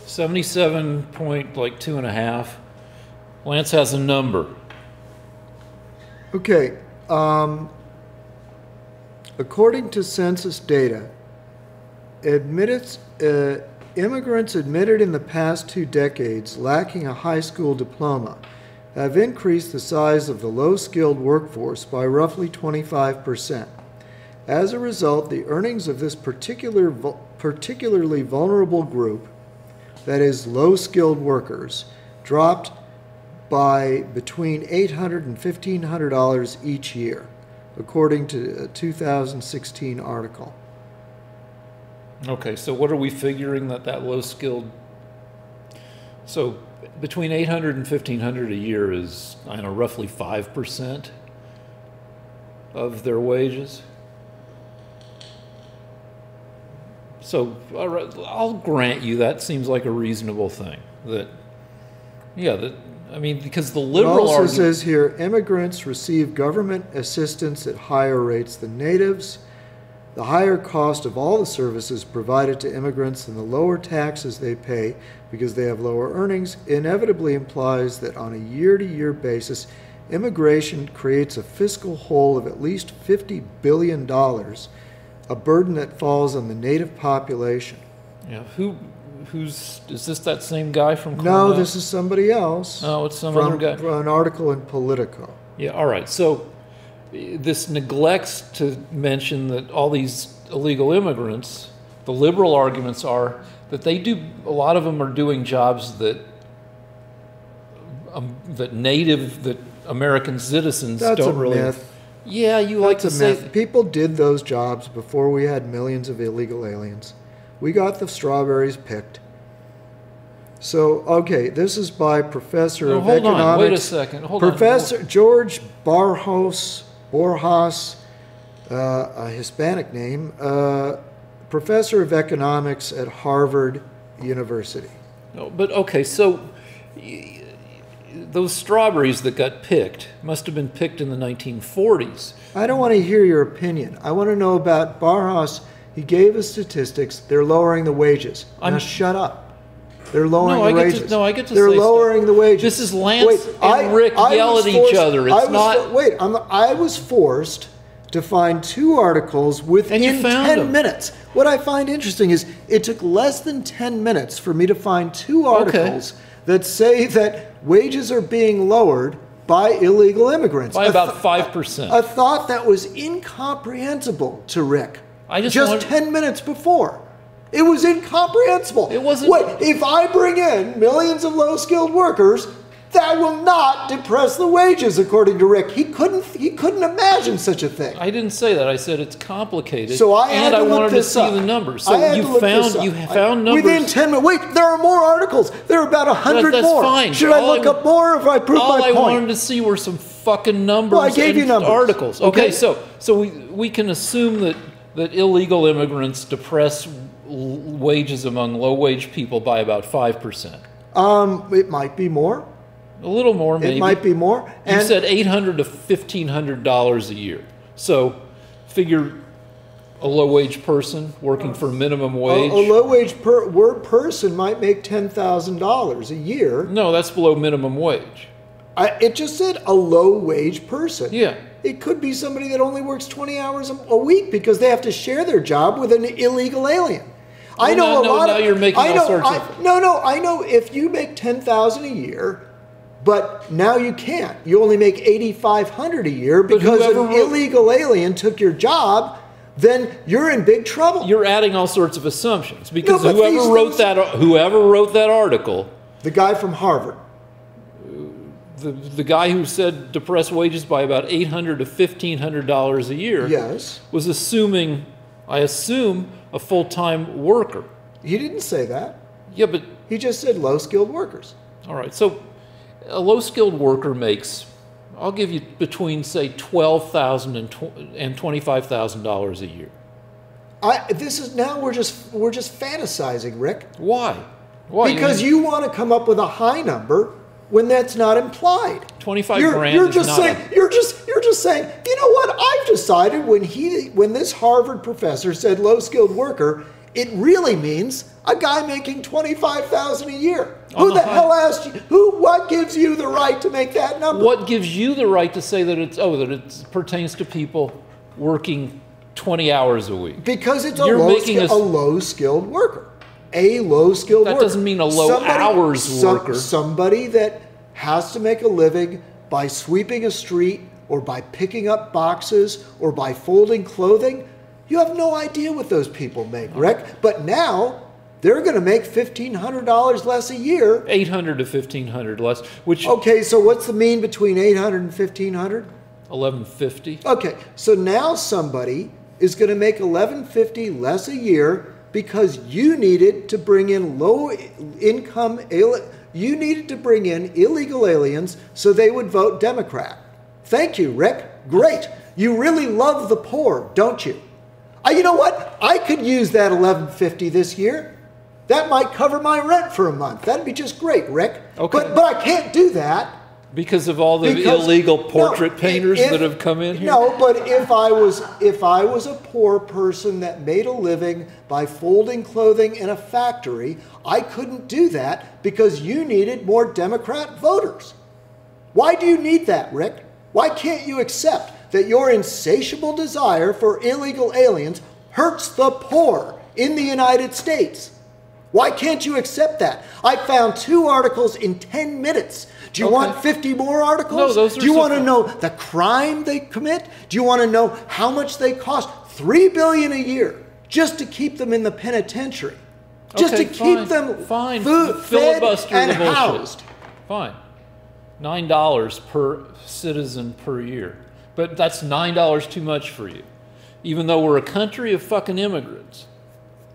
77 point, like 2.5. Lance has a number. Okay. According to census data, immigrants admitted in the past 2 decades lacking a high school diploma have increased the size of the low-skilled workforce by roughly 25%. As a result, the earnings of this particularly vulnerable group, that is, low-skilled workers, dropped by between $800 and $1,500 each year, according to a 2016 article. Okay, so what are we figuring that low-skilled... So between $800 and $1,500 a year is, I don't know, roughly 5% of their wages. So all right, I'll grant you that seems like a reasonable thing. That, yeah, that, I mean, because the liberal It also says here, immigrants receive government assistance at higher rates than natives. The higher cost of all the services provided to immigrants and the lower taxes they pay because they have lower earnings inevitably implies that on a year-to-year basis, immigration creates a fiscal hole of at least $50 billion, a burden that falls on the native population. Yeah, is this that same guy from Cornell? No, this is somebody else. Oh, it's some other guy. From an article in Politico. Yeah, all right. So this neglects to mention that all these illegal immigrants, the liberal arguments are that a lot of them are doing jobs that that American citizens don't really. That's a myth. Yeah, you like to say myth. People did those jobs before we had millions of illegal aliens. We got the strawberries picked. So, okay, this is by Professor of Economics. Hold on, wait a second. Professor George Borjas, a Hispanic name, Professor of Economics at Harvard University. No, but okay, so those strawberries that got picked must have been picked in the 1940s. I don't want to hear your opinion. I want to know about Borjas. He gave us statistics. They're lowering the wages. Now shut up. They're lowering the wages. I get to They're say lowering stuff. the wages. This is Lance and Rick yell at each other. It's not. I was forced to find 2 articles within 10 minutes. What I find interesting is it took less than 10 minutes for me to find 2 articles that say that wages are being lowered by illegal immigrants. By about 5%. A thought that was incomprehensible to Rick just 10 minutes before. It was incomprehensible. It wasn't. Wait, if I bring in millions of low-skilled workers, that will not depress the wages, according to Rick. He couldn't imagine such a thing. I didn't say that. I said it's complicated. So I had to look this up. And I wanted to see the numbers. So you found numbers. Within 10 minutes. Wait, there are more articles. There are about 100 that's more. Fine. Should I look up more, or have I proved my point? All I wanted to see were some fucking numbers. Well, I gave you numbers. Articles. Okay, so we can assume that illegal immigrants depress wages among low-wage people by about 5%. It might be more. A little more, maybe. It might be more. You said $800 to $1,500 a year. So figure a low-wage person working for minimum wage. A low-wage person might make $10,000 a year. No, that's below minimum wage. It just said a low-wage person. Yeah. It could be somebody that only works 20 hours a week because they have to share their job with an illegal alien. I know a lot of. Now you're making all sorts of. No. I know if you make $10,000 a year, but now you can't. You only make $8,500 a year because an illegal alien took your job. Then you're in big trouble. You're adding all sorts of assumptions because whoever wrote that article, the guy from Harvard. The guy who said depress wages by about $800 to $1,500 a year, yes, was assuming, I assume, a full-time worker. He didn't say that. Yeah, but he just said low-skilled workers. All right, so a low-skilled worker makes, I'll give you between say $12,000 and $25,000 a year. We're just fantasizing, Rick. Why? Because you want to come up with a high number when that's not implied. 25 grand you're is just not saying, You're just saying, you know what? I've decided when this Harvard professor said low-skilled worker, It really means a guy making $25,000 a year. Who the hell asked you? What gives you the right to make that number? What gives you the right to say that it pertains to people working 20 hours a week? Because it's a low-skilled worker. A low-skilled worker. That doesn't mean a low-hours worker. Somebody that has to make a living by sweeping a street or by picking up boxes or by folding clothing. You have no idea what those people make, Rick. But now they're going to make $1,500 less a year. $800 to $1,500 less. Which okay, so what's the mean between $800 and $1,500? $1,150. Okay, so now somebody is going to make $1,150 less a year because you needed to bring in low-income you needed to bring in illegal aliens so they would vote Democrat. Thank you, Rick. Great. You really love the poor, don't you? You know what? I could use that $1,150 this year. That might cover my rent for a month. That'd be just great, Rick. Okay. But I can't do that. Because of all the illegal portrait painters that have come in here? No, but if I was a poor person that made a living by folding clothing in a factory, I couldn't do that because you needed more Democrat voters. Why do you need that, Rick? Why can't you accept that your insatiable desire for illegal aliens hurts the poor in the United States? Why can't you accept that? I found 2 articles in 10 minutes. Do you want 50 more articles? No, those are Do you want to know the crime they commit? Do you want to know how much they cost? $3 billion a year just to keep them in the penitentiary. Just to keep them fed and housed. Fine. $9 per citizen per year. But that's $9 too much for you. Even though we're a country of fucking immigrants.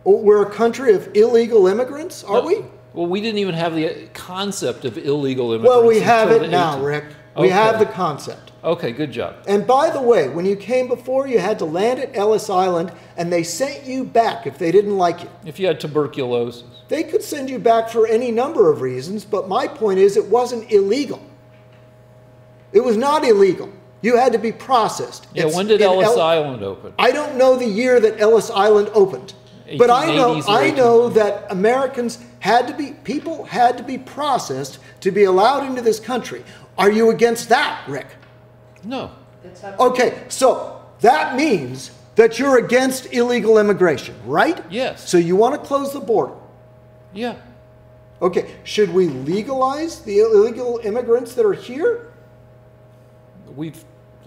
We're a country of illegal immigrants, are we? Well, we didn't even have the concept of illegal immigrants. Well, we have it now, Rick. We have the concept. Okay, good job. And by the way, when you came before, you had to land at Ellis Island, and they sent you back if they didn't like you. If you had tuberculosis. They could send you back for any number of reasons, but my point is it wasn't illegal. It was not illegal. You had to be processed. Yeah, when did Ellis Island open? I don't know the year that Ellis Island opened. But I know that people had to be processed to be allowed into this country. Are you against that, Rick? No. Okay, so that means that you're against illegal immigration, right? Yes. So you want to close the border? Yeah. Okay, should we legalize the illegal immigrants that are here?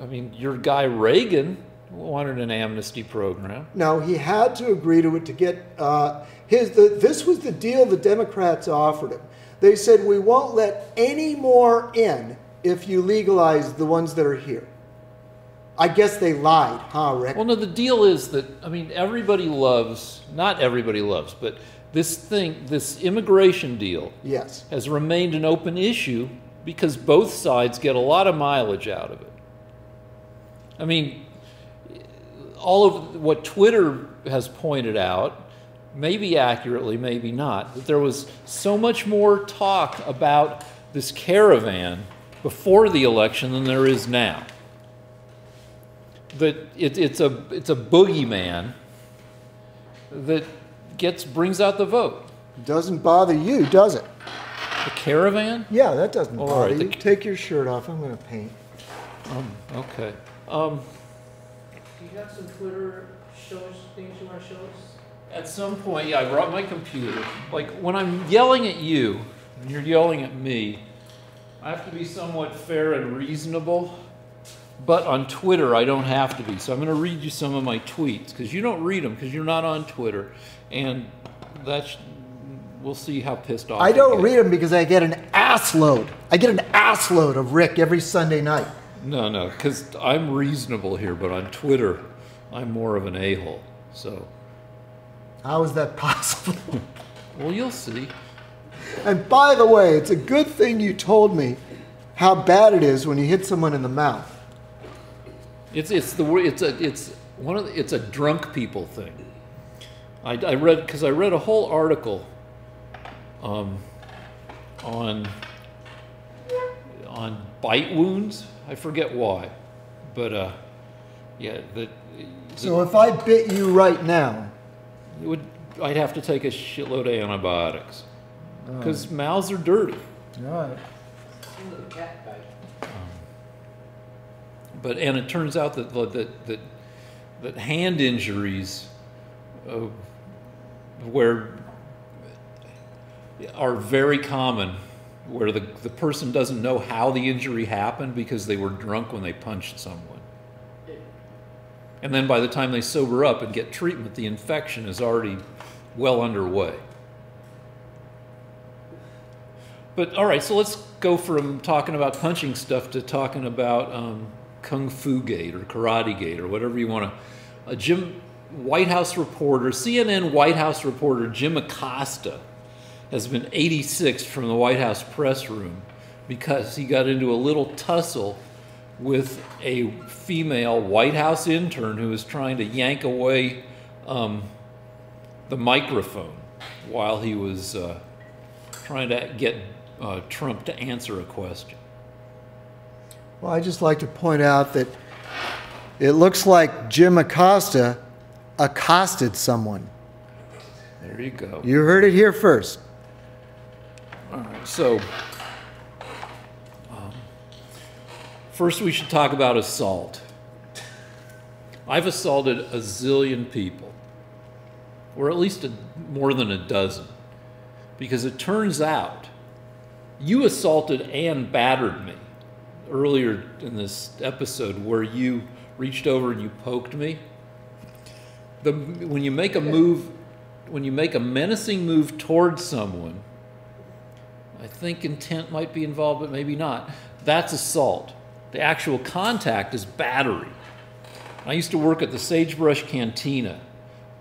Your guy Reagan wanted an amnesty program. No, he had to agree to it to get this was the deal the Democrats offered him. They said, we won't let any more in if you legalize the ones that are here. I guess they lied, huh, Rick? Well, no, the deal is that, everybody loves, not everybody loves, but this immigration deal yes. has remained an open issue because both sides get a lot of mileage out of it. All of what Twitter has pointed out, maybe accurately, maybe not, that there was so much more talk about this caravan before the election than there is now. That it's a boogeyman that brings out the vote. Doesn't bother you, does it? The caravan? Yeah, that doesn't bother you. Right. Take your shirt off. I'm going to paint. Okay. Do you have some Twitter things you want to show us? At some point, yeah, I brought my computer. Like, when I'm yelling at you, and you're yelling at me, I have to be somewhat fair and reasonable. But on Twitter, I don't have to be. So I'm going to read you some of my tweets, because you don't read them, because you're not on Twitter. And we'll see how pissed off I don't read them because I get an ass load. I get an ass load of Rick every Sunday night. No, because I'm reasonable here, but on Twitter, I'm more of an a-hole, so. How is that possible? Well, you'll see. And by the way, it's a good thing you told me how bad it is when you hit someone in the mouth. It's a drunk people thing. I read a whole article on bite wounds. I forget why, but yeah. So if I bit you right now, it would I'd have to take a shitload of antibiotics All because mouths are dirty. right. Some of the cat bite. And it turns out that hand injuries where are very common, where the person doesn't know how the injury happened because they were drunk when they punched someone. And then by the time they sober up and get treatment, the infection is already well underway. But all right, so let's go from talking about punching stuff to talking about Kung Fu Gate or Karate Gate or whatever you want to. White House reporter, CNN White House reporter Jim Acosta has been 86 from the White House press room because he got into a little tussle with a female White House intern who was trying to yank away the microphone while he was trying to get Trump to answer a question. Well, I'd just like to point out that it looks like Jim Acosta accosted someone. There you go. You heard it here first. All right, so first we should talk about assault. I've assaulted a zillion people, or at least more than a dozen, because it turns out you assaulted and battered me earlier in this episode where you reached over and you poked me. When you make a move, when you make a menacing move towards someone, I think intent might be involved, but maybe not. That's assault. The actual contact is battery. I used to work at the Sagebrush Cantina,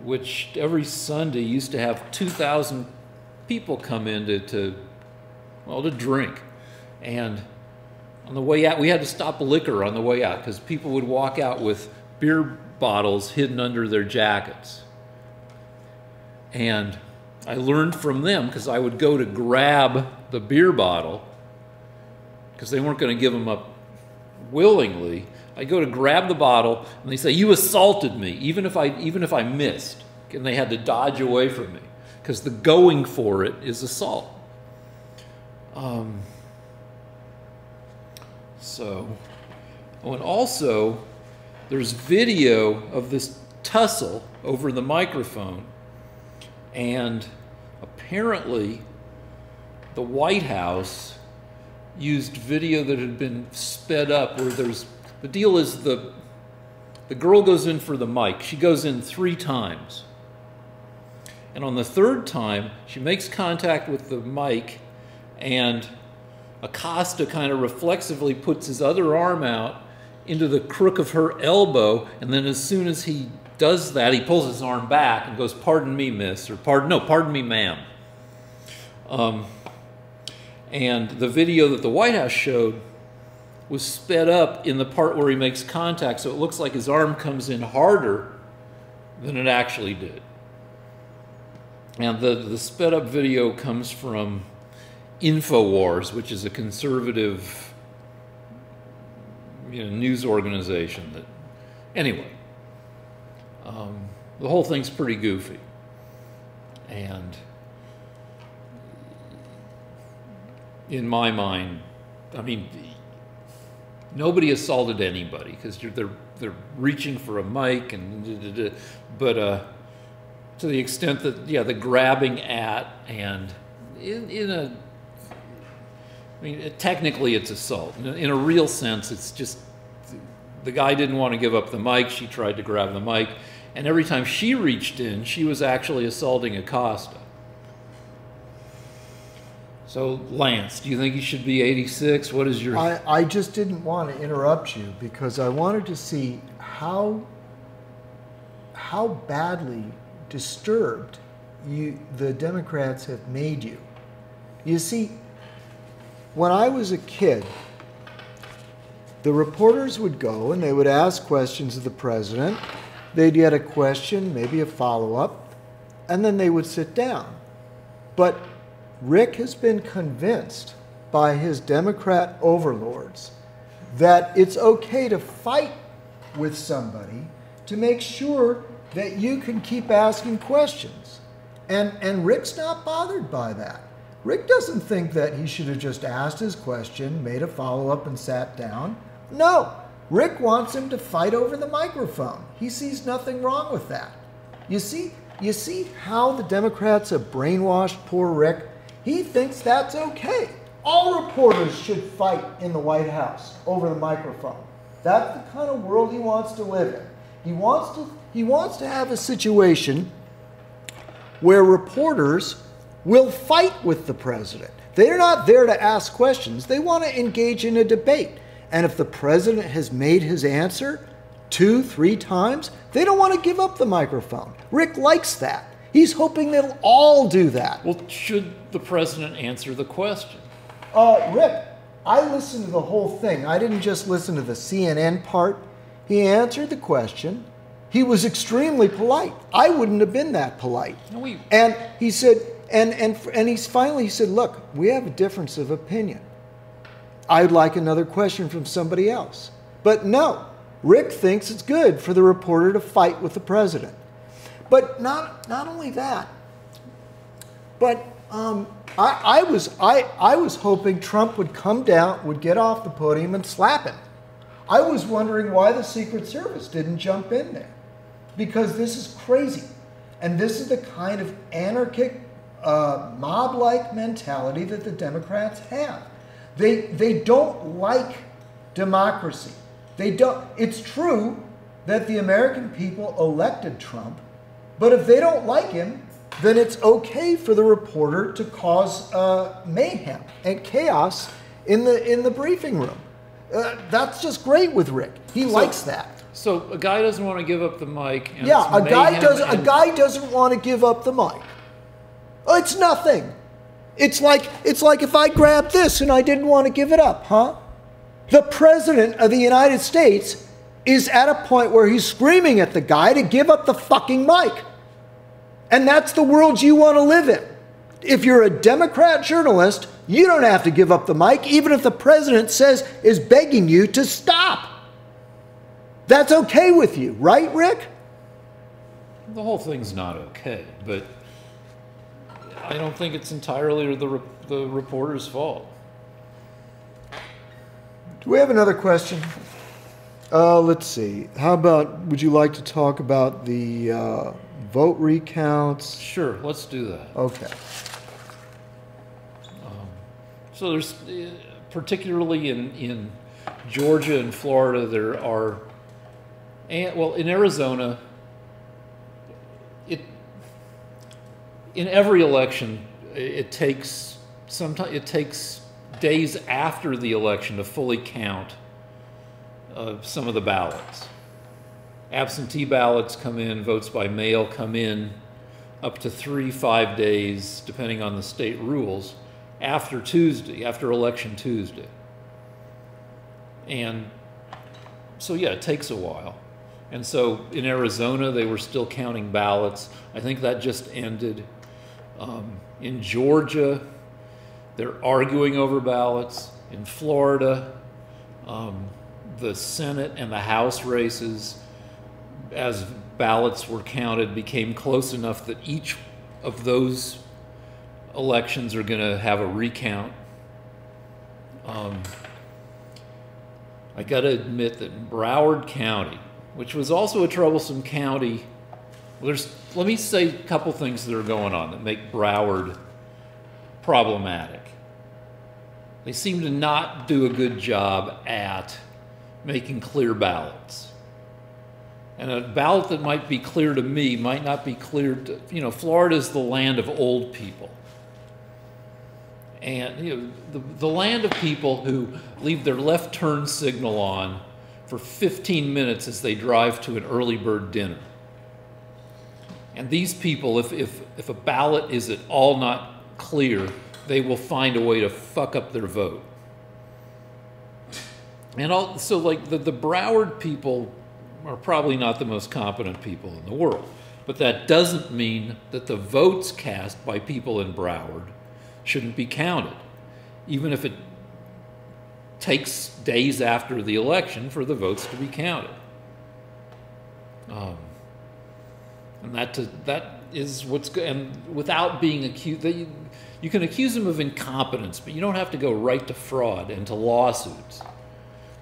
which every Sunday used to have 2,000 people come in to drink. And on the way out, we had to stop liquor on the way out because people would walk out with beer bottles hidden under their jackets. And I learned from them because I would go to grab the beer bottle because they weren't going to give them up willingly. I go to grab the bottle and they say, "You assaulted me," even if I missed, and they had to dodge away from me because the going for it is assault. And also, there's video of this tussle over the microphone, and apparently the White House used video that had been sped up where the deal is the girl goes in for the mic. She goes in 3 times. And on the 3rd time, she makes contact with the mic, and Acosta kind of reflexively puts his other arm out into the crook of her elbow, and then as soon as he does that, he pulls his arm back and goes, "Pardon me, miss," or pardon me, ma'am. And the video that the White House showed was sped up in the part where he makes contact, so it looks like his arm comes in harder than it actually did. And the sped up video comes from InfoWars, which is a conservative news organization. Anyway, the whole thing's pretty goofy. And in my mind, I mean, nobody assaulted anybody because they're reaching for a mic but to the extent that the grabbing at and technically it's assault. In a real sense, it's just the guy didn't want to give up the mic. She tried to grab the mic, and every time she reached in, she was actually assaulting Acosta. So, Lance, do you think he should be 86? What is your... I just didn't want to interrupt you because I wanted to see how badly disturbed the Democrats have made you. You see, when I was a kid, the reporters would go and they would ask questions of the president. They'd get a question, maybe a follow-up, and then they would sit down. But Rick has been convinced by his Democrat overlords that it's okay to fight with somebody to make sure that you can keep asking questions. And Rick's not bothered by that. Rick doesn't think that he should have just asked his question, made a follow-up, and sat down. No, Rick wants him to fight over the microphone. He sees nothing wrong with that. You see how the Democrats have brainwashed poor Rick? He thinks that's okay. All reporters should fight in the White House over the microphone. That's the kind of world he wants to live in. He wants to have a situation where reporters will fight with the president. They're not there to ask questions. They want to engage in a debate. And if the president has made his answer 2, 3 times, they don't want to give up the microphone. Rick likes that. He's hoping they'll all do that. Well, should the president answer the question? Rick, I listened to the whole thing. I didn't just listen to the CNN part. He answered the question. He was extremely polite. I wouldn't have been that polite. And he said, and he finally said, look, we have a difference of opinion. I'd like another question from somebody else. But no, Rick thinks it's good for the reporter to fight with the president. But not only that, but I was hoping Trump would come down, would get off the podium and slap him. I was wondering why the Secret Service didn't jump in there. Because this is crazy. And this is the kind of anarchic, mob-like mentality that the Democrats have. They don't like democracy. They don't. It's true that the American people elected Trump, but if they don't like him, then it's okay for the reporter to cause mayhem and chaos in the briefing room. That's just great with Rick. He likes that. So a guy doesn't want to give up the mic. And yeah, a guy doesn't want to give up the mic. Oh, it's nothing. It's like if I grabbed this and I didn't want to give it up, huh? The president of the United States is at a point where he's screaming at the guy to give up the fucking mic. And that's the world you want to live in. If you're a Democrat journalist, you don't have to give up the mic, even if the president is begging you to stop. That's okay with you, right, Rick? The whole thing's not okay, but I don't think it's entirely the reporter's fault. Do we have another question? Let's see. How about, would you like to talk about the vote recounts? Sure, let's do that. Okay. So there's, particularly in Georgia and Florida, there are, well, in Arizona, in every election, it takes days after the election to fully count some of the ballots. Absentee ballots come in, votes by mail come in up to 3-5 days, depending on the state rules, after election Tuesday. And so, yeah, it takes a while. And so in Arizona, they were still counting ballots. I think that just ended. In Georgia, they're arguing over ballots. In Florida, the Senate and the House races, as ballots were counted, became close enough that each of those elections are going to have a recount. I got to admit that in Broward County, which was also a troublesome county, let me say a couple things that are going on that make Broward problematic. They seem to not do a good job at making clear ballots. And a ballot that might be clear to me might not be clear to, Florida is the land of old people. And the land of people who leave their left turn signal on for 15 minutes as they drive to an early bird dinner. And these people, if a ballot is at all not clear, they will find a way to fuck up their vote. And also, like, the Broward people are probably not the most competent people in the world. But that doesn't mean that the votes cast by people in Broward shouldn't be counted, even if it takes days after the election for the votes to be counted. And is and without being accused, you can accuse them of incompetence, but you don't have to go right to fraud and to lawsuits,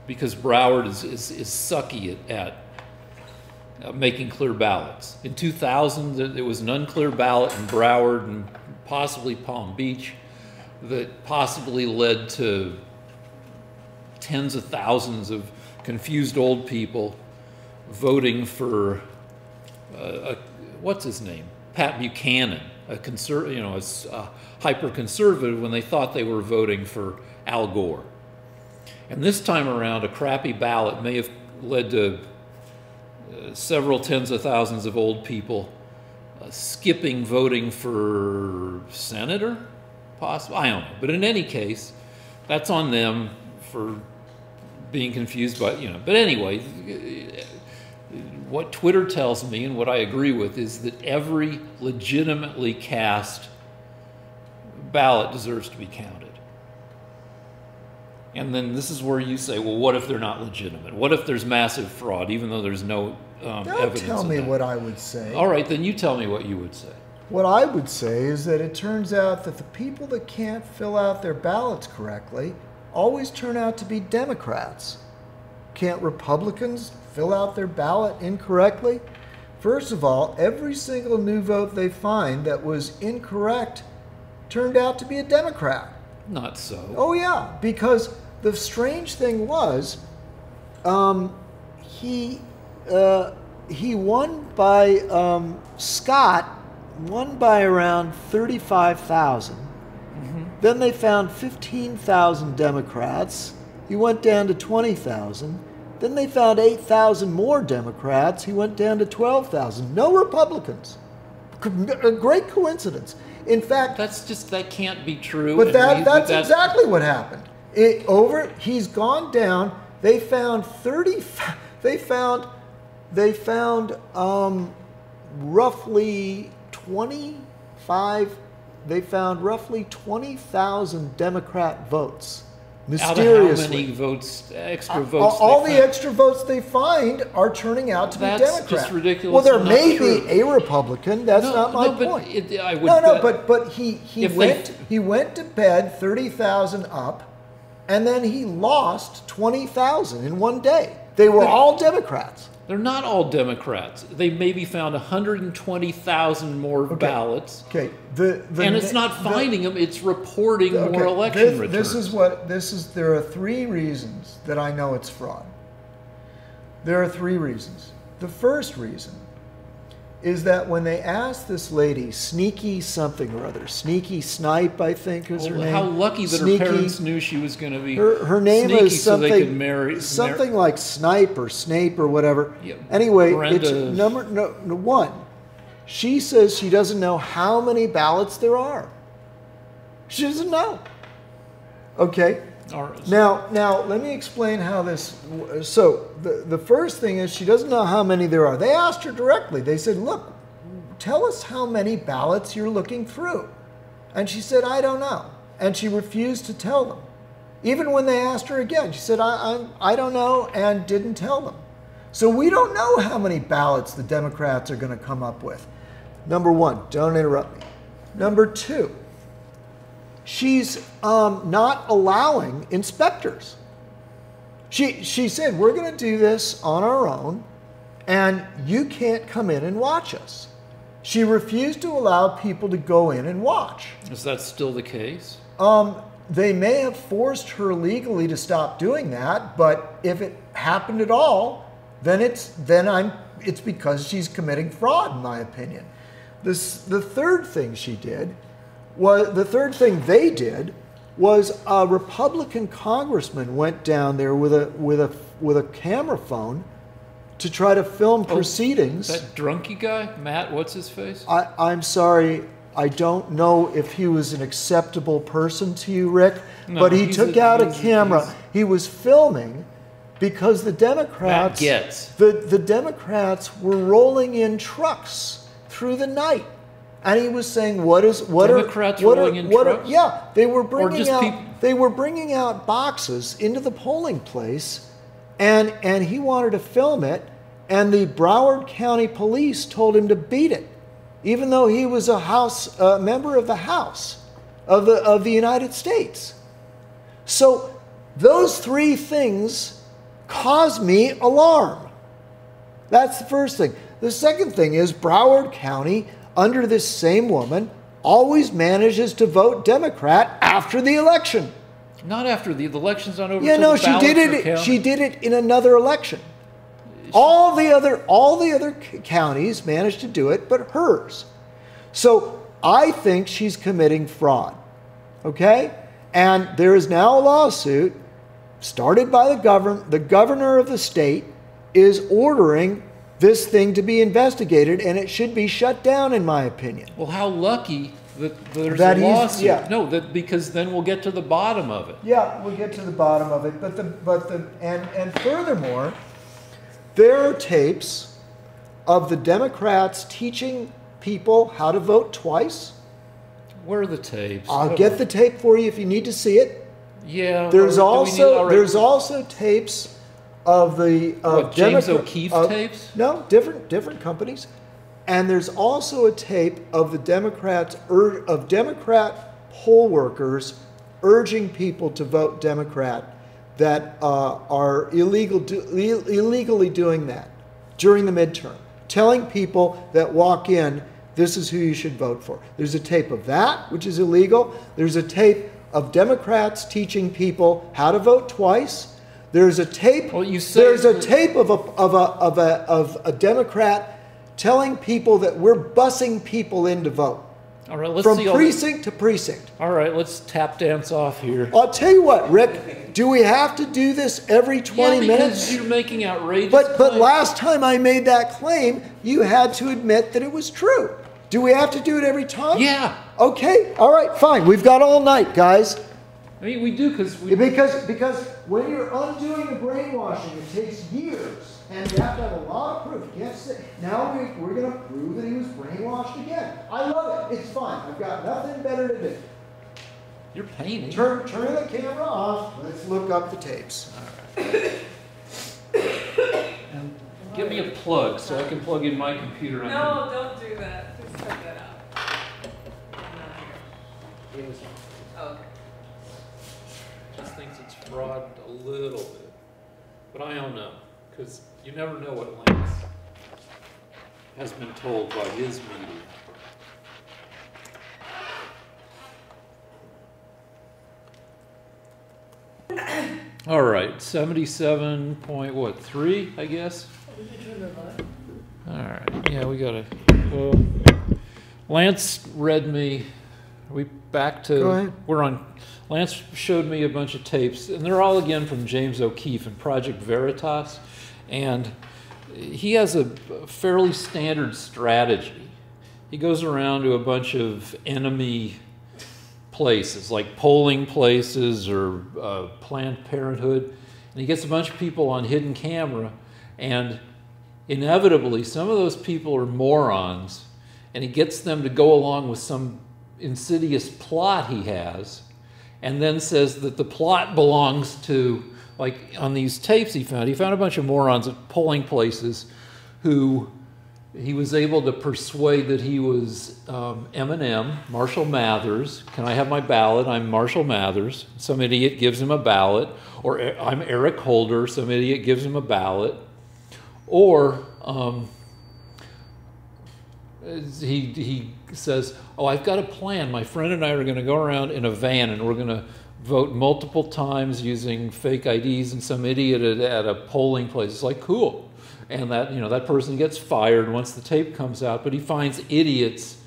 because Broward is sucky at making clear ballots. In 2000, there was an unclear ballot in Broward and possibly Palm Beach that possibly led to tens of thousands of confused old people voting for what's his name, Pat Buchanan, a hyper-conservative, when they thought they were voting for Al Gore. And this time around, a crappy ballot may have led to several tens of thousands of old people skipping voting for senator, possibly. I don't know. But in any case, that's on them for being confused by, But anyway, what Twitter tells me and what I agree with is that every legitimately cast ballot deserves to be counted. And then this is where you say, well, what if they're not legitimate? What if there's massive fraud, even though there's no evidence? Tell me what I would say. All right, then you tell me what you would say. What I would say is that it turns out that the people that can't fill out their ballots correctly always turn out to be Democrats. Can't Republicans fill out their ballot incorrectly? First of all, every single new vote they find that was incorrect turned out to be a Democrat. Not so. Oh yeah, because the strange thing was, he won by Scott won by around 35,000. Then they found 15,000 Democrats. He went down to 20,000. Then they found 8,000 more Democrats. He went down to 12,000. No Republicans. A great coincidence. In fact, that can't be true. But that's exactly what happened. He's gone down. They found roughly 25. They found roughly 20,000 Democrat votes. Mysteriously. Out of how many votes, extra votes? All the extra votes they find are turning out to be Democrats. That's just ridiculous. Well, there may be a Republican. That's not my point. But he went to bed 30,000 up, and then he lost 20,000 in one day. They were all Democrats. They're not all Democrats. They maybe found 120,000 more ballots. Okay. And it's not finding them, it's reporting more election returns. There are three reasons that I know it's fraud. There are three reasons. The first reason is that when they asked this lady, Sneaky something or other, Sneaky Snipe, I think is her name. How lucky that her parents knew she was going to be her name sneaky is something, so they could marry. Something like Snipe or Snape or whatever. Yeah, anyway, Brenda. It's number one. She says she doesn't know how many ballots there are. She doesn't know. Okay. Now, let me explain how this. So the first thing is she doesn't know how many there are. They asked her directly. They said, "Look, tell us how many ballots you're looking through," and she said, "I don't know," and she refused to tell them. Even when they asked her again, she said, "I don't know," and didn't tell them. So we don't know how many ballots the Democrats are going to come up with. Number one, don't interrupt me. Number two. She's not allowing inspectors. She said, we're going to do this on our own, and you can't come in and watch us. She refused to allow people to go in and watch. Is that still the case? They may have forced her legally to stop doing that, but if it happened at all, then it's because she's committing fraud, in my opinion. The third thing they did was a Republican congressman went down there with a camera phone to try to film proceedings. That drunky guy, Matt, what's his face? I'm sorry, I don't know if he was an acceptable person to you, Rick, but he took out a camera. He was filming because the Democrats, the Democrats were rolling in trucks through the night. And he was saying, Democrats rolling in trucks? Yeah, they were bringing out boxes into the polling place, and he wanted to film it, and the Broward County Police told him to beat it. even though he was a member of the House of the United States. So those three things cause me alarm. That's the first thing. The second thing is Broward County, under this same woman, always manages to vote Democrat after the election. Not after the election's not over. Yeah, no, the she did ballots are it. counted. She did it in another election. All the other counties managed to do it, but hers. So I think she's committing fraud. Okay, and there is now a lawsuit started by the governor. The governor of the state is ordering this thing to be investigated, and it should be shut down, in my opinion. Well, how lucky that there's That a he's- lawsuit. yeah. No, because then we'll get to the bottom of it. Yeah, we'll get to the bottom of it. And furthermore, there are tapes of the Democrats teaching people how to vote twice. Where are the tapes? I'll get the tape for you if you need to see it. Yeah. There's do we need- also all right. there's also tapes of the What, James O'Keefe tapes? No, different companies. And there's also a tape of the Democrat poll workers urging people to vote Democrat that are illegally doing that during the midterm, telling people that walk in, this is who you should vote for. There's a tape of that, which is illegal. There's a tape of Democrats teaching people how to vote twice. There's a tape. Well, you say there's a tape of a Democrat telling people that we're busing people in to vote All right, let's from see precinct to precinct. All right, let's tap dance off here. I'll tell you what, Rick. Do we have to do this every 20 yeah, minutes? because you're making outrageous But claims. last time I made that claim, you had to admit that it was true. Do we have to do it every time? Yeah. Okay. All right. Fine. We've got all night, guys. I mean, we do because Because when you're undoing the brainwashing, it takes years, and you have to have a lot of proof. You can't say, now we're going to prove that he was brainwashed again. I love it. It's fine. I've got nothing better to do. you're painting. Turn the camera off. Let's look up the tapes. And give me a plug so I can plug in my computer. on No, don't do that. Please cut that out. I'm not here. Oh, okay. Just thinks it's fraud a little bit, but I don't know because you never know what Lance has been told by his media. All right, 77.3, I guess. All right, yeah, we gotta. Well, Lance read me. Are we back to? Go ahead. We're on. Lance showed me a bunch of tapes, and they're all again from James O'Keefe and Project Veritas, and he has a fairly standard strategy. He goes around to a bunch of enemy places, like polling places or Planned Parenthood, and he gets a bunch of people on hidden camera, and inevitably some of those people are morons, and he gets them to go along with some insidious plot he has, and then says that the plot belongs to, like on these tapes he found a bunch of morons at polling places who he was able to persuade that he was Eminem, Marshall Mathers. Can I have my ballot? I'm Marshall Mathers. Some idiot gives him a ballot. Or I'm Eric Holder. Some idiot gives him a ballot. Or he says, oh, I've got a plan. My friend and I are going to go around in a van and we're going to vote multiple times using fake IDs, and some idiot at a polling place is like, cool. And that, that person gets fired once the tape comes out, but he finds idiots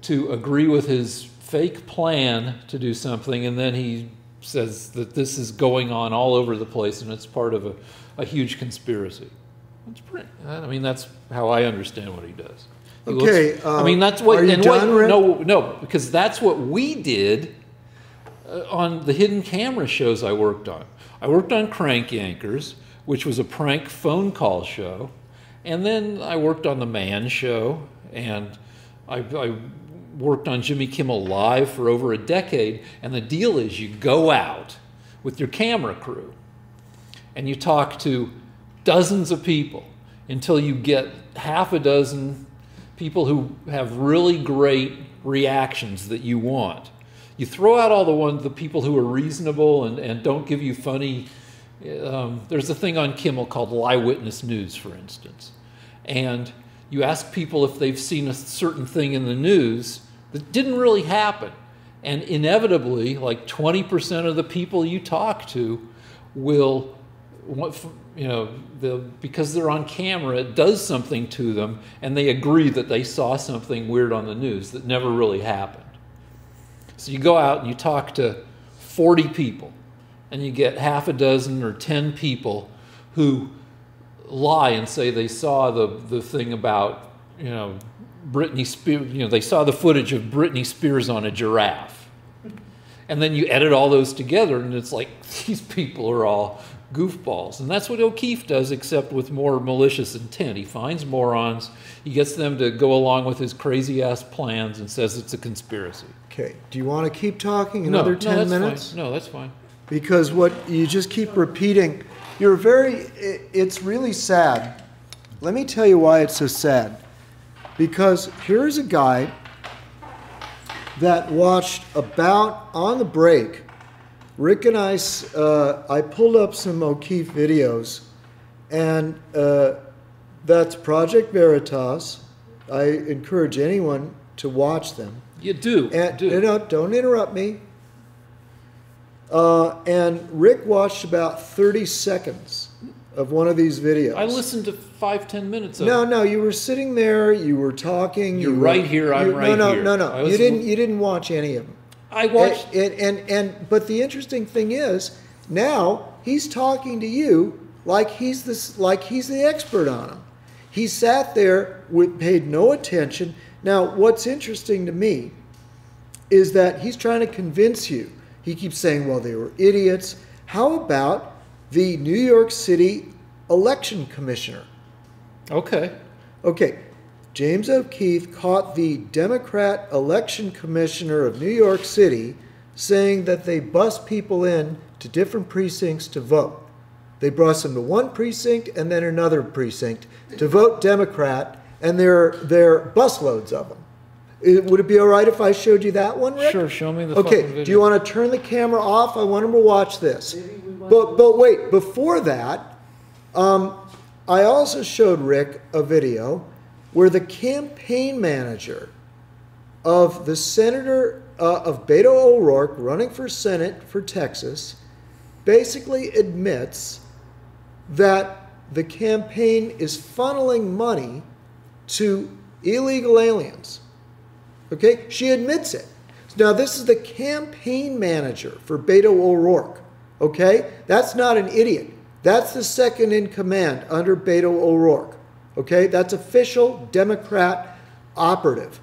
to agree with his fake plan to do something, and then he says that this is going on all over the place and it's part of a huge conspiracy. That's how I understand what he does. He Okay, that's what. are you done, Rick? No, because that's what we did on the hidden camera shows I worked on. I worked on Crank Yankers, which was a prank phone call show, and then I worked on the Man Show, and I worked on Jimmy Kimmel Live for over a decade. And the deal is, you go out with your camera crew, and you talk to dozens of people until you get half a dozen people who have really great reactions that you want. You throw out all the people who are reasonable and don't give you funny. There's a thing on Kimmel called Lie Witness News, for instance. And you ask people if they've seen a certain thing in the news that didn't really happen. And inevitably, like 20% of the people you talk to will, because they're on camera, it does something to them, and they agree that they saw something weird on the news that never really happened. So you go out and you talk to 40 people, and you get half a dozen or 10 people who lie and say they saw the thing about, Britney Spears, they saw the footage of Britney Spears on a giraffe. And then you edit all those together, and it's like, these people are all goofballs. And that's what O'Keefe does, except with more malicious intent. He finds morons, he gets them to go along with his crazy-ass plans and says it's a conspiracy. Okay, do you want to keep talking another 10 minutes? Fine. No, that's fine. Because what you just keep repeating, it's really sad. Let me tell you why it's so sad. Because here's a guy that watched about on the break. Rick and I pulled up some O'Keefe videos, and that's Project Veritas. I encourage anyone to watch them. You do. Don't interrupt me. And Rick watched about 30 seconds of one of these videos. I listened to 5-10 minutes of it. No, you were sitting there, you were talking. You're right here, I'm right here. No. You didn't watch any of them. I watched. But the interesting thing is, now he's talking to you like he's the expert on them. He sat there, paid no attention. Now, what's interesting to me is that he's trying to convince you. He keeps saying, well, they were idiots. How about the New York City election commissioner? Okay. James O'Keefe caught the Democrat election commissioner of New York City saying that they bust people in to different precincts to vote. They brought them to one precinct and then another precinct to vote Democrat, and there are busloads of them. Would it be all right if I showed you that one, Rick? Sure, show me the fucking video. Do you want to turn the camera off? I want him to watch this. But wait, before that, I also showed Rick a video where the campaign manager of the senator of Beto O'Rourke running for Senate for Texas basically admits that the campaign is funneling money to illegal aliens. Okay? She admits it. Now, this is the campaign manager for Beto O'Rourke. Okay? That's not an idiot. That's the second in command under Beto O'Rourke. Okay? That's official Democrat operative.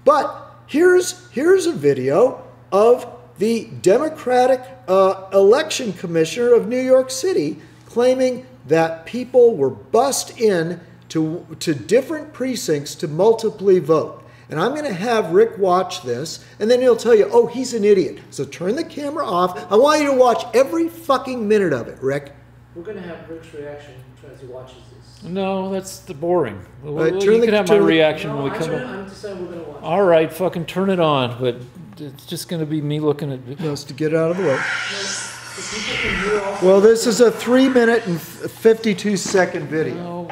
But here's a video of the Democratic election commissioner of New York City claiming that people were bussed in to different precincts to multiply vote. And I'm going to have Rick watch this, and then he'll tell you, oh, he's an idiot. So turn the camera off. I want you to watch every fucking minute of it, Rick. We're going to have Rick's reaction as he watches this. No, that's boring. Right, You can have my reaction when we come up. I'm deciding we're going to watch it. All right, fucking turn it on, but it's just going to be me looking at... Just to get out of the way. So people can hear all Well, this is a 3-minute and 52-second video. No.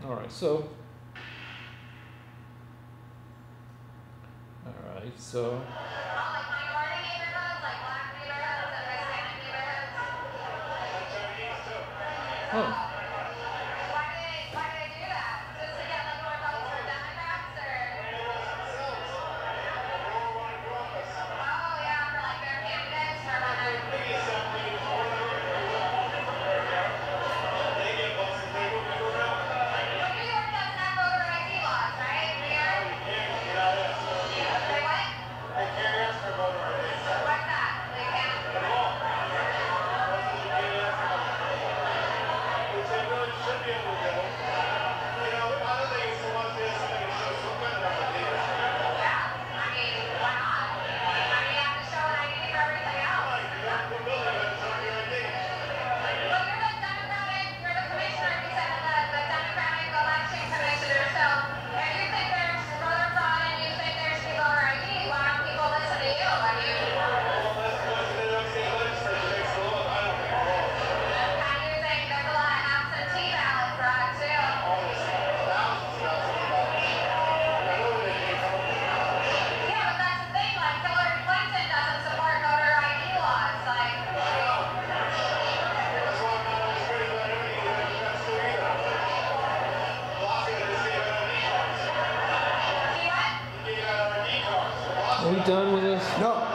All right, so... Oh. done with this? No.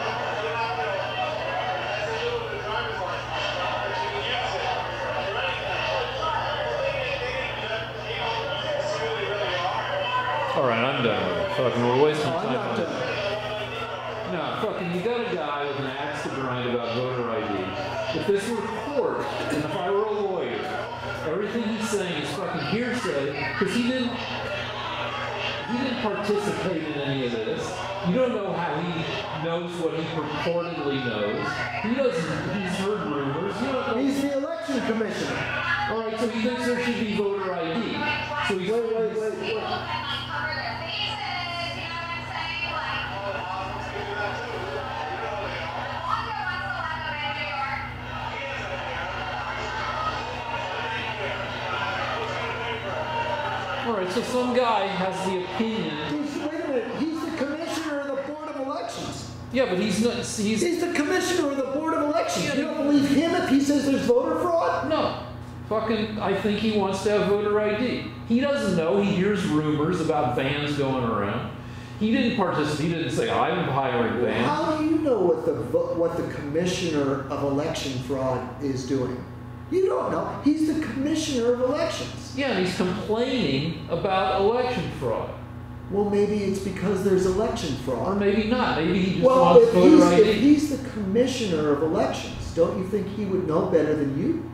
All right, I'm done with it. Fucking, we're wasting No, I'm time not on done. this. No, fucking, you got a guy with an axe to grind about voter ID. If this were court, and if I were a lawyer, everything he's saying is fucking hearsay, because he didn't participate in any of this. You don't know how he knows what he purportedly knows. He doesn't, he's heard rumors. You don't know. He's the election commissioner. All right, so he thinks there should be voter ID. So he's, Wait. all right, so some guy has the opinion. Wait a minute. He's the commissioner of the Board of Elections. Yeah, but he's not. He's the commissioner of the Board of Elections. You don't believe him if he says there's voter fraud? No. Fucking, I think he wants to have voter ID. He doesn't know. He hears rumors about vans going around. He didn't participate. He didn't say, I'm hiring vans. How do you know what the commissioner of election fraud is doing? You don't know. He's the commissioner of elections. Yeah, and he's complaining about election fraud. Well, maybe it's because there's election Or fraud. maybe not. Maybe he just Well, wants voter if ID. he's the commissioner of elections, don't you think he would know better than you?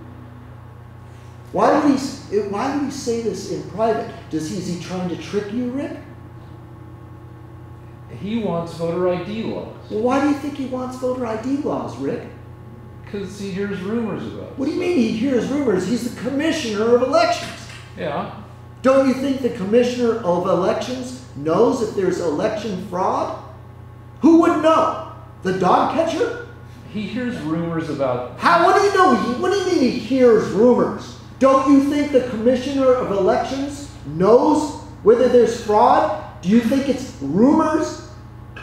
Why would he say this in private? Is he trying to trick you, Rick? He wants voter ID laws. Well, why do you think he wants voter ID laws, Rick? Because he hears rumors about it. What do you mean he hears rumors? He's the commissioner of elections. Yeah. Don't you think the commissioner of elections knows if there's election fraud? Who would know? The dog catcher? He hears rumors about. How? What do you know? What do you mean he hears rumors? Don't you think the commissioner of elections knows whether there's fraud? Do you think it's rumors?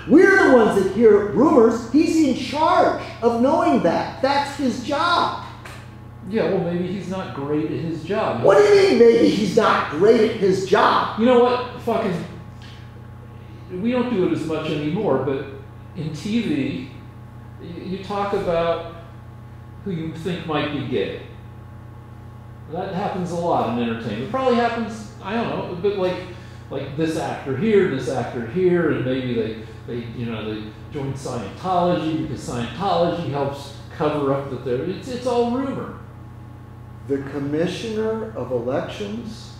We're the ones that hear rumors. He's in charge of knowing that. That's his job. Yeah, well, maybe he's not great at his job. What do you mean maybe he's not great at his job? You know what? Fucking. We don't do it as much anymore, but in TV, you talk about who you think might be gay. That happens a lot in entertainment. It probably happens, I don't know, but like this actor here, and maybe they join Scientology because Scientology helps cover up that it's all rumor. The commissioner of elections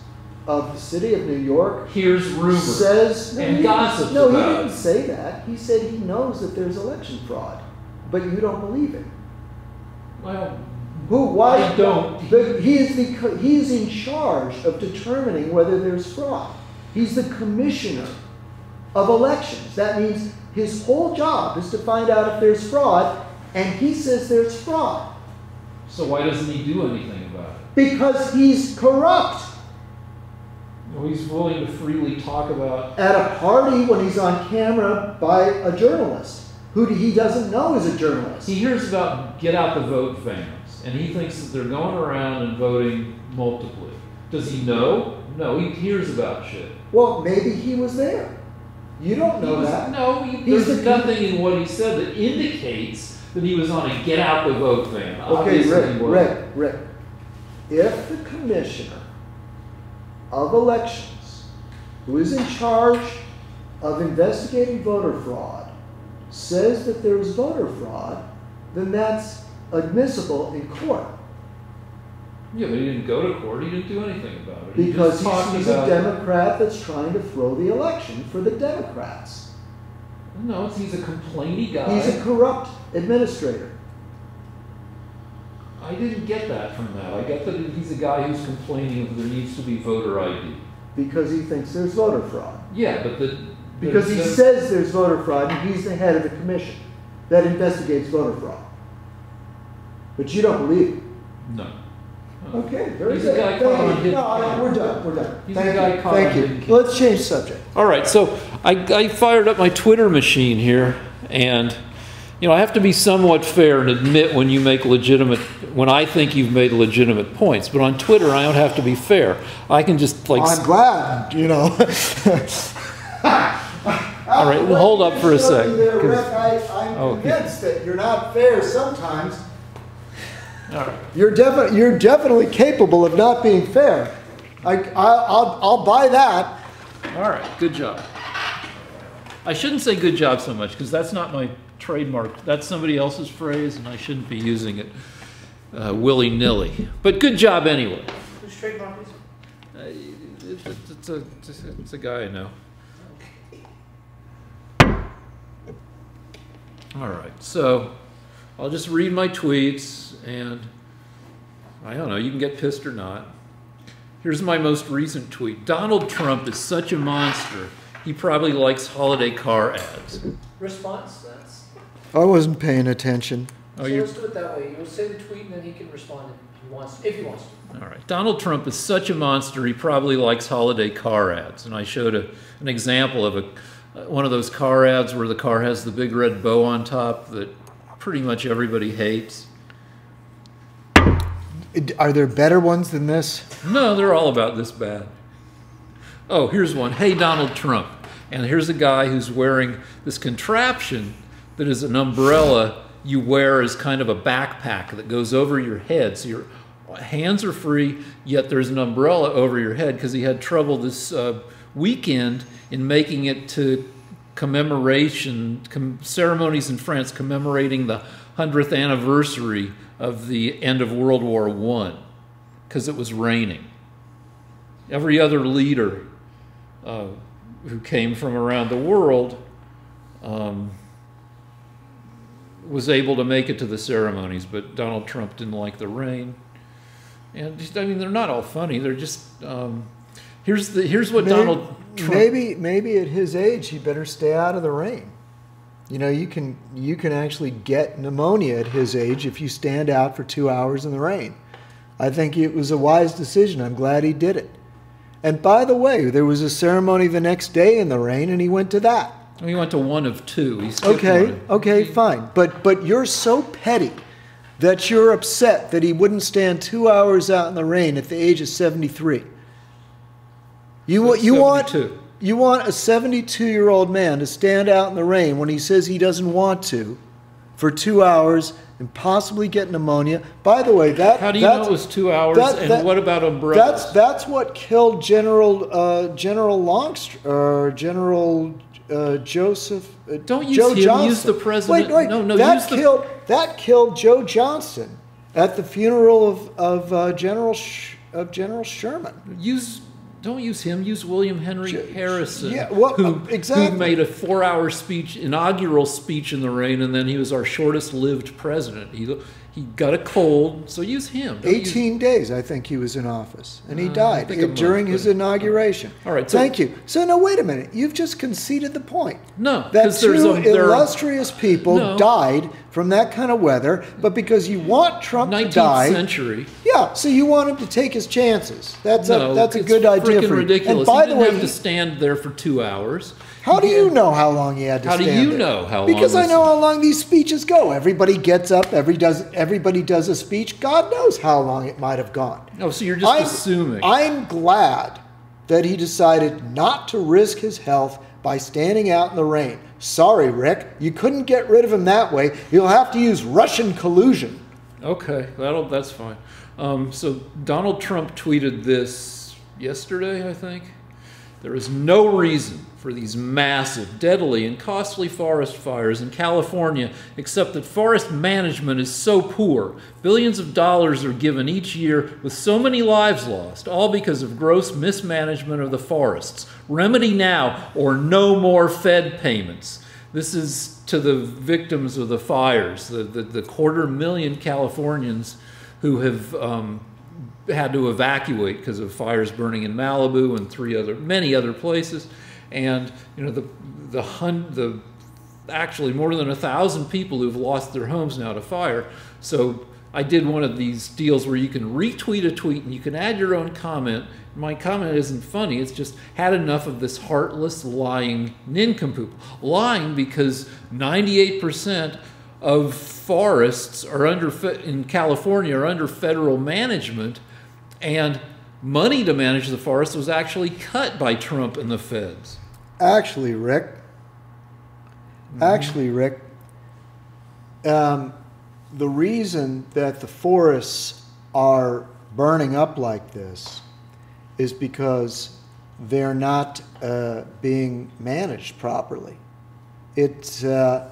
of the city of New York Here's rumors says and gossips No, he about didn't it. say that. He said he knows that there's election fraud, but you don't believe it. Well, Who? Why? I don't. He is in charge of determining whether there's fraud. He's the commissioner of elections. That means his whole job is to find out if there's fraud, and he says there's fraud so why doesn't he do anything about it? because he's corrupt. Well, he's willing to freely talk about. At a party when he's on camera by a journalist who he doesn't know is a journalist. He hears about get out the vote vans, and he thinks that they're going around and voting multiply. Does he know? No, he hears about shit. Well, maybe he was there. You don't know that. No, there's nothing in what he said that indicates that he was on a get out the vote van. Okay, Obviously he wasn't. Rick. If the commissioner of elections, who is in charge of investigating voter fraud, says that there is voter fraud, then that's admissible in court. Yeah, but he didn't go to court. He didn't do anything about it. Because just talked he's about a Democrat that's trying to throw the election for the Democrats. No, he's a complainy guy. He's a corrupt administrator. I didn't get that from that. I get that he's a guy who's complaining that there needs to be voter ID. Because he thinks there's voter fraud. Yeah, but Because he says there's voter fraud, and he's the head of the commission that investigates voter fraud. But you don't believe it. No. Okay, very He's good. a guy caught on hidden No, camera. we're done. He's a guy caught on Thank hidden you. camera. Let's change subject. All right, so I fired up my Twitter machine here, and I have to be somewhat fair and admit when I think you've made legitimate points. But on Twitter, I don't have to be fair. I can just I'm glad, All right, well, hold up for a sec. I'm Oh, convinced that you're not fair sometimes. All right. You're definitely capable of not being fair. I'll buy that. All right, good job. I shouldn't say good job so much because that's not my trademark. That's somebody else's phrase, and I shouldn't be using it willy-nilly. But good job anyway. Whose trademark is it? It's a guy I know. All right, so I'll just read my tweets, and I don't know, you can get pissed or not. Here's my most recent tweet. Donald Trump is such a monster, he probably likes holiday car ads. Response? That's. I wasn't paying attention. So let's do it that way. You'll say the tweet and then he can respond if he wants to. All right. Donald Trump is such a monster, he probably likes holiday car ads. And I showed an example of one of those car ads where the car has the big red bow on top that pretty much everybody hates. Are there better ones than this? No, they're all about this bad. Oh, here's one. Hey, Donald Trump. And here's a guy who's wearing this contraption that is an umbrella you wear as kind of a backpack that goes over your head. So your hands are free, yet there's an umbrella over your head because he had trouble this weekend in making it to ceremonies in France commemorating the 100th anniversary of the end of World War I because it was raining. Every other leader who came from around the world was able to make it to the ceremonies, but Donald Trump didn't like the rain. And just, I mean, they're not all funny. They're just here's what Donald Trump. Maybe at his age he better stay out of the rain. You know, you can actually get pneumonia at his age if you stand out for 2 hours in the rain. I think it was a wise decision. I'm glad he did it. And by the way, there was a ceremony the next day in the rain, and he went to that. He went to one of two. He skipped one. Okay, fine. But you're so petty that you're upset that he wouldn't stand 2 hours out in the rain at the age of 73. You want a 72-year-old man to stand out in the rain when he says he doesn't want to for 2 hours and possibly get pneumonia. By the way, how do you know it was 2 hours? And what about umbrellas? That's what killed General Joseph. Don't use Joe him. Johnson. Use the president. Wait. No. That killed Joe Johnson at the funeral of General Sherman. Don't use him. Use William Henry Harrison. Yeah, well, exactly. Who made a 4-hour inaugural speech in the rain, and then he was our shortest-lived president. He got a cold, so use him. 18 days, I think he was in office, and he died during his inauguration. All right. Thank you. So now, wait a minute. You've just conceded the point. No, that two illustrious people died from that kind of weather, but because you want Trump to die, 19th century. Yeah, so you want him to take his chances. That's a good idea for you. It's ridiculous. And by the way, he didn't have to stand there for 2 hours. How do you know how long he had to stand there? How do you know how long? Because I know how long these speeches go. Everybody gets up, everybody does a speech. God knows how long it might have gone. Oh, so you're just assuming. I'm glad that he decided not to risk his health by standing out in the rain. Sorry, Rick, you couldn't get rid of him that way. You'll have to use Russian collusion. Okay, that's fine. So Donald Trump tweeted this yesterday, I think. There is no reason for these massive, deadly, and costly forest fires in California except that forest management is so poor. Billions of dollars are given each year with so many lives lost, all because of gross mismanagement of the forests. Remedy now or no more Fed payments. This is to the victims of the fires, the 250,000 Californians who have had to evacuate because of fires burning in Malibu and many other places, and you know actually more than 1,000 people who've lost their homes now to fire. So I did one of these deals where you can retweet a tweet and you can add your own comment. My comment isn't funny, it's just had enough of this heartless, lying nincompoop. Lying because 98% of forests in California are under federal management, and money to manage the forest was actually cut by Trump and the feds. Actually, Rick, Actually, Rick, the reason that the forests are burning up like this is because they're not being managed properly. The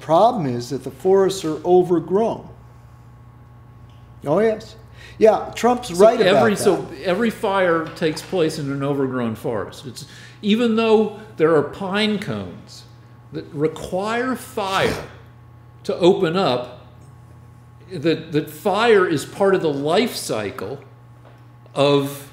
problem is that the forests are overgrown. Oh yes, yeah. Trump's right about that. So every fire takes place in an overgrown forest. Even though there are pine cones that require fire to open up, that fire is part of the life cycle of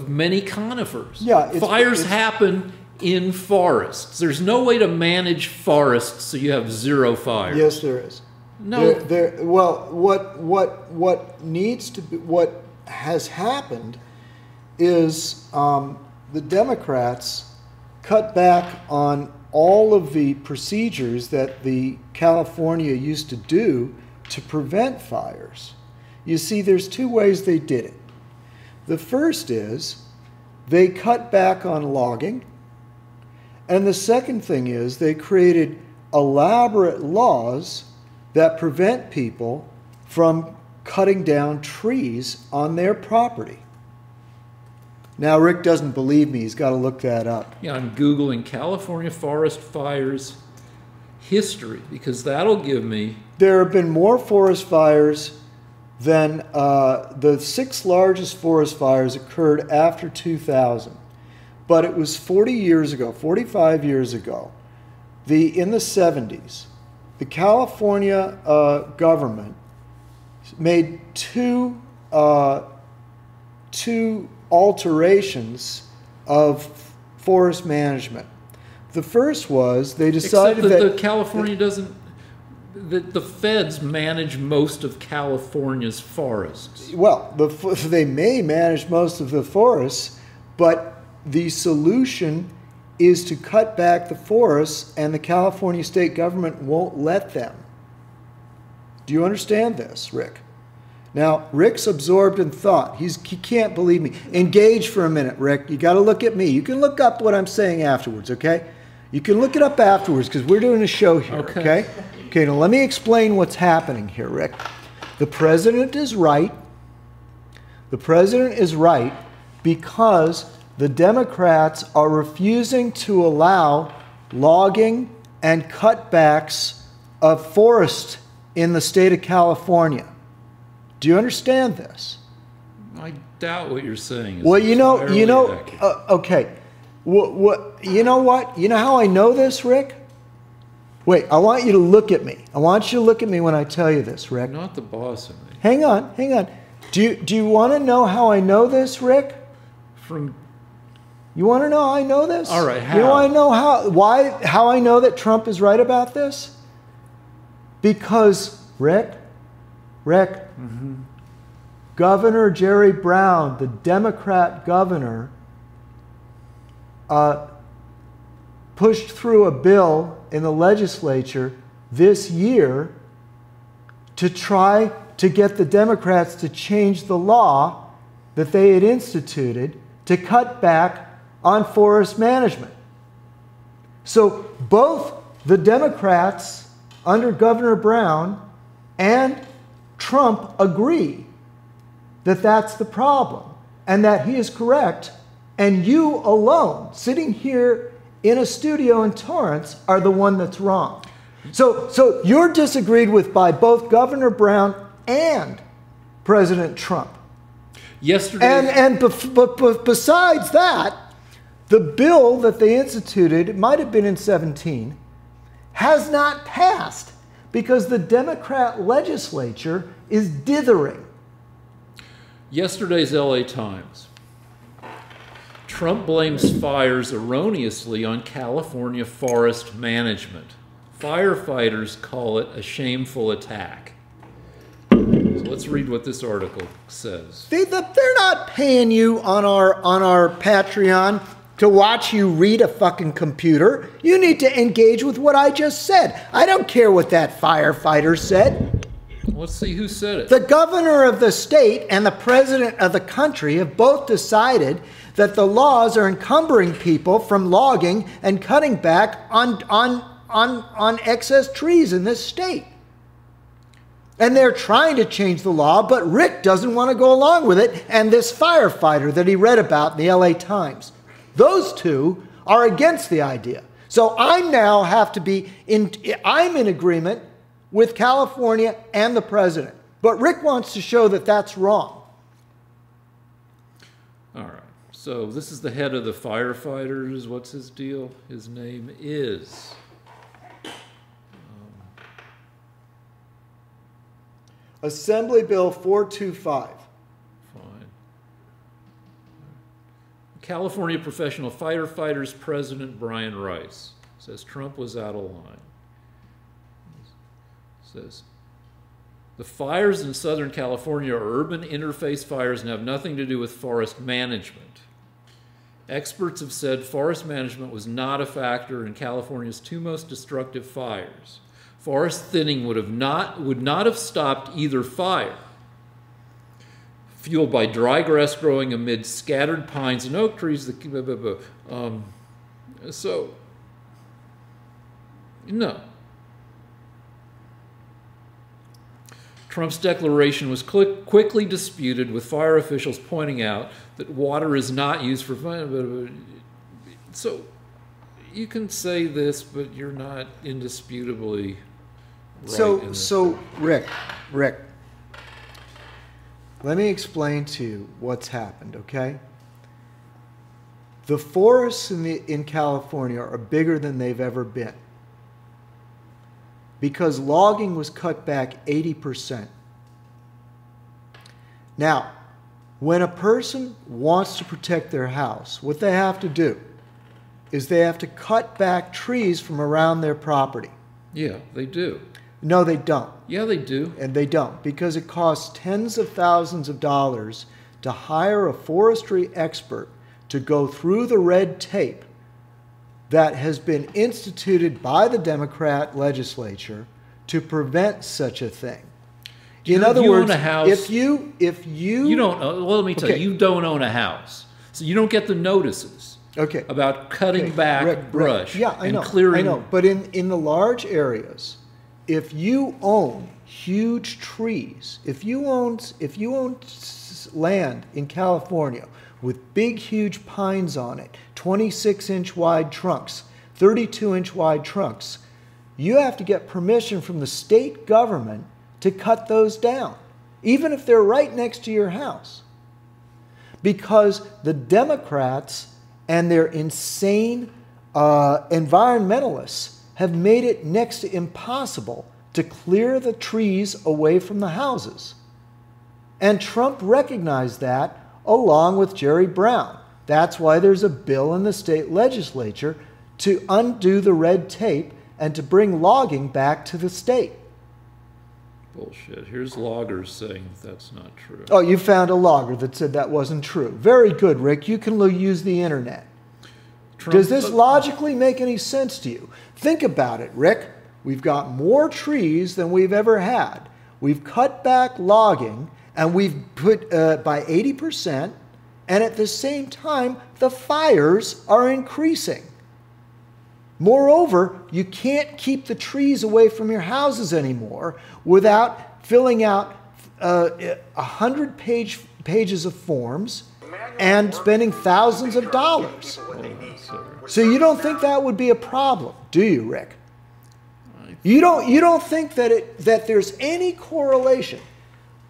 many conifers. Yeah, fires happen in forests. There's no way to manage forests so you have zero fires. Yes, there is. No. Well, what needs to be, what has happened is the Democrats cut back on all of the procedures that the California used to do to prevent fires. You see, there's two ways they did it. The first is they cut back on logging, and the second thing is they created elaborate laws that prevent people from cutting down trees on their property. Now, Rick doesn't believe me. He's got to look that up. Yeah, I'm Googling California forest fires history because that'll give me... There have been more forest fires than the 6 largest forest fires occurred after 2000. But it was 40 years ago, 45 years ago, in the 70s, the California government made two alterations of forest management. The first was they decided Except that California doesn't... The feds manage most of California's forests. Well, they may manage most of the forests, but the solution is to cut back the forests, and the California state government won't let them. Do you understand this, Rick? Now, Rick's absorbed in thought. He can't believe me. Engage for a minute, Rick. You got to look at me. You can look up what I'm saying afterwards, okay? You can look it up afterwards because we're doing a show here, okay? Okay, now let me explain what's happening here, Rick. The president is right. The president is right because the Democrats are refusing to allow logging and cutbacks of forest in the state of California. Do you understand this? I doubt what you're saying is well, you know, accurate. okay. You know what? You know how I know this, Rick? Wait, I want you to look at me. I want you to look at me when I tell you this, Rick. You're not the boss of me. Hang on, hang on. Do you want to know how I know this, Rick? You want to know how I know this? All right, how? You want to know how I know that Trump is right about this? Because, Rick, Governor Jerry Brown, the Democrat governor, pushed through a bill in the legislature this year to try to get the Democrats to change the law that they had instituted to cut back on forest management. So both the Democrats under Governor Brown and Trump agree that that's the problem and that he is correct, and you alone, sitting here in a studio in Torrance, are the one that's wrong. So you're disagreed with by both Governor Brown and President Trump. Yesterday, But besides that, the bill that they instituted, it might have been in 17, has not passed because the Democrat legislature is dithering. yesterday's LA Times. Trump blames fires erroneously on California forest management. Firefighters call it a shameful attack. So let's read what this article says. They're not paying you on our Patreon to watch you read a fucking computer. You need to engage with what I just said. I don't care what that firefighter said. Let's see who said it. The governor of the state and the president of the country have both decided that the laws are encumbering people from logging and cutting back on excess trees in this state. And they're trying to change the law, but Rick doesn't want to go along with it. And this firefighter that he read about in the LA Times, those two are against the idea. So I now have to be I'm in agreement with California and the president. But Rick wants to show that that's wrong. All right. So this is the head of the firefighters. What's his deal? His name is... Assembly Bill 425. Fine. California Professional Firefighters President Brian Rice says Trump was out of line. Says, the fires in Southern California are urban interface fires and have nothing to do with forest management. Experts have said forest management was not a factor in California's two most destructive fires. Forest thinning would not have stopped either fire, fueled by dry grass growing amid scattered pines and oak trees. No. Trump's declaration was quickly disputed, with fire officials pointing out that water is not used for fire. So you can say this, but you're not indisputably right. So Rick, let me explain to you what's happened, okay? The forests in California are bigger than they've ever been because logging was cut back 80%. Now, when a person wants to protect their house, what they have to do is they have to cut back trees from around their property. Yeah, they do. No, they don't. Yeah, they do. And they don't, because it costs tens of thousands of dollars to hire a forestry expert to go through the red tape that has been instituted by the Democrat legislature to prevent such a thing. In other words, own a house, if you don't. Well, let me tell you, you don't own a house, so you don't get the notices. Okay. About cutting back brush. Yeah, I know. Clearing. I know. But in the large areas, if you own huge trees, if you own land in California with big, huge pines on it, 26-inch wide trunks, 32-inch wide trunks, you have to get permission from the state government to cut those down, even if they're right next to your house. Because the Democrats and their insane environmentalists have made it next to impossible to clear the trees away from the houses. And Trump recognized that along with Jerry Brown. That's why there's a bill in the state legislature to undo the red tape and to bring logging back to the state. Bullshit. Here's loggers saying that's not true. Oh, you found a logger that said that wasn't true. Very good, Rick. You can use the internet. Does this logically make any sense to you? Think about it, Rick. We've got more trees than we've ever had. We've cut back logging, and we've put by 80%, and at the same time, the fires are increasing. Moreover, you can't keep the trees away from your houses anymore without filling out 100 pages of forms and spending thousands of dollars. So you don't think that would be a problem, do you, Rick? You don't think that there's any correlation.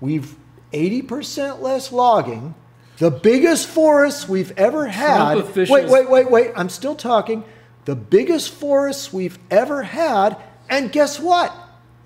We've 80% less logging, the biggest forests we've ever had. Wait, I'm still talking. The biggest forests we've ever had, and guess what?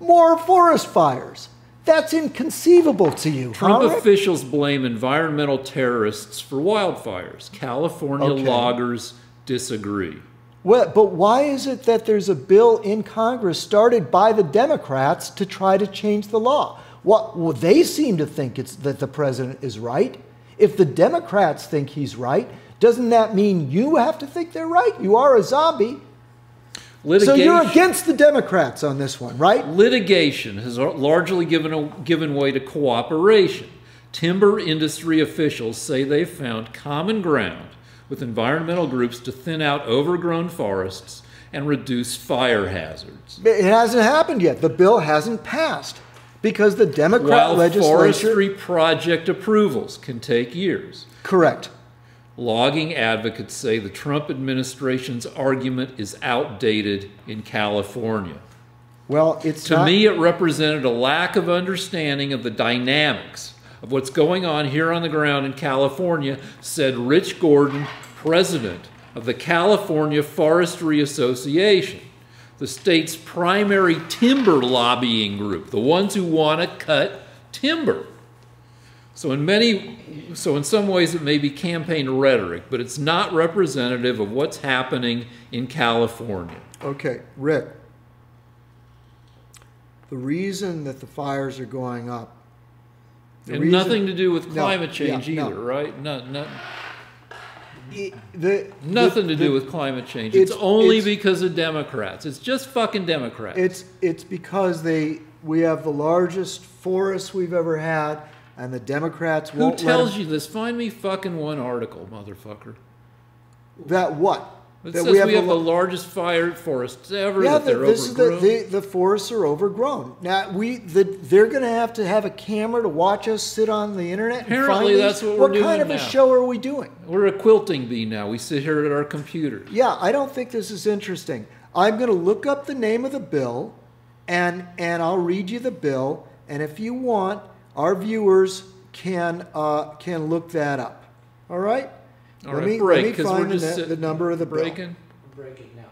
More forest fires. That's inconceivable to you. Trump officials blame environmental terrorists for wildfires. California loggers disagree. Well, but why is it that there's a bill in Congress started by the Democrats to try to change the law? Well, they seem to think that the president is right. If the Democrats think he's right, doesn't that mean you have to think they're right? You are a zombie. So you're against the Democrats on this one, right? Litigation has largely given way to cooperation. Timber industry officials say they've found common ground with environmental groups to thin out overgrown forests and reduce fire hazards. It hasn't happened yet. The bill hasn't passed because the Democrat While legislature... forestry project approvals can take years. Correct. Logging advocates say the Trump administration's argument is outdated in California. Well, it's not... To me, it represented a lack of understanding of the dynamics of what's going on here on the ground in California, said Rich Gordon, president of the California Forestry Association, the state's primary timber lobbying group, the ones who want to cut timber. So in some ways it may be campaign rhetoric, but it's not representative of what's happening in California. Okay, Rick, the reason that the fires are going up... And nothing to do with climate change either, right? Nothing to do with climate change. It's only because of Democrats. It's just fucking Democrats. It's because we have the largest forests we've ever had, and the Democrats won't... Who tells you this? Find me fucking one article, motherfucker. That what? It that says we have the largest fire forests ever, that they're overgrown. The forests are overgrown. Now, they're going to have a camera to watch us sit on the internet and Apparently find that's these? what we're doing What kind of now. a show are we doing? We're a quilting bee now. We sit here at our computer. Yeah, I don't think this is interesting. I'm going to look up the name of the bill, and I'll read you the bill, and if you want, our viewers can look that up. All right? All right, break, because we're just the number of the bill. breaking. I'm breaking now.